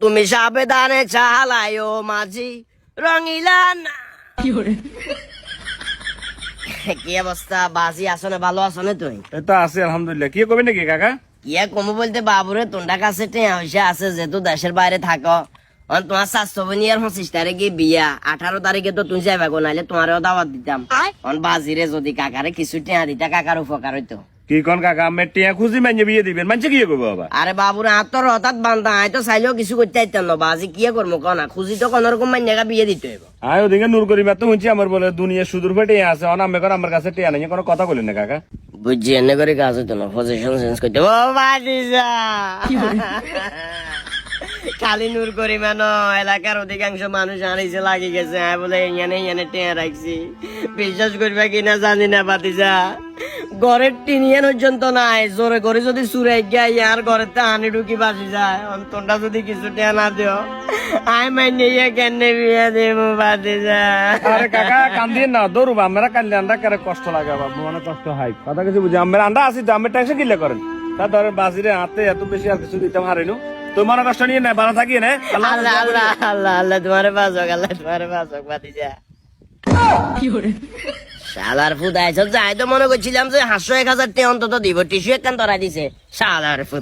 তুমি সাবেদানে চালায়ো মাঝি রঙিলা না। কি অবস্থা বাজি আসনে ভালো আসনে তুই? এটা আছে আলহামদুলিল্লাহ। কি কবি নাকি কাকা? কিয়া কমু বলতে বাবুরে তোর কাছে টিয়া পয়সা আছে যেহেতু দেশের বাইরে থাকো। তোমার স্বাস্থ্য আর 25 তারিখে বিয়া, 18 তারিখে তো তুমি যাবে গো, নাইলে তোমারও দাওয়াত দিতাম। বাজিরে যদি কাকারে কিছু টিয়া দিতা কাকার উপকার হইতো। কি কোন কাকা আমি টিয়া খুঁজি মাইনে বিয়ে দিবেন, মানছে কি করবো বাবা? আরে বাবুরে আত্মর হঠাৎ বান্ধা আয় তো চাইলেও কিছু করতে চাইতাম না। বাজি কি করবো কনা, খুঁজি তো কোন রকম মাইনেগা বিয়ে দিতে হইব। আয় ওদিকে নূর করি তো শুনছি আমার বলে দুনিয়া সুদূর ফেটে আছে, অনামে করে আমার কাছে টিয়া নেই, কোনো কথা বলেন না কাকা। বুঝছি এনে করে কাজ হইতো না, পজিশন চেঞ্জ করতে। ও বাজিজা খালি নূর করি মানো এলাকার অধিকাংশ মানুষ আনিছে লাগি গেছে। আমি বলে এখানে টেয়া রাখছি, বিশ্বাস করবে কিনা জানি না বাতিজা। ঘরের টিনিয়ান পর্যন্ত নাই, জোরে করে যদি সুরে গাই আর ঘরের তে হানি ঢুকি বাসি যায়। অন্তরটা যদি কিছু টেয়া না দিও আই মাইনে কেনে বিয়ে দেবো বাতিজা। আরে কাকা কান্দিয়ে না দৌড়বা, আমরা কান্দলে আন্ডা করে কষ্ট লাগে বাবু, মনে কষ্ট হয় কথা কিছু বুঝি। আমরা আন্ডা আছি তো, আমরা টেনশন কিলে করেন। তা ধরেন বাজিরে হাতে এত বেশি আর কিছু দিতাম হারিনু, তো মনে কষ্ট নিয়ে নেয়, ভালো থাকি না। আল্লাহ আল্লাহ আল্লাহ আল্লাহ তোমারে বাঁচক, আল্লাহ তোমারে বাঁচক বাতিজা। শালার ফুদ আইছ যাই তো মনে করছিলাম যে 501,000 টাকা অন্তত দিব, টিস্যু একখান ধরা দিছে শালার ফুদ।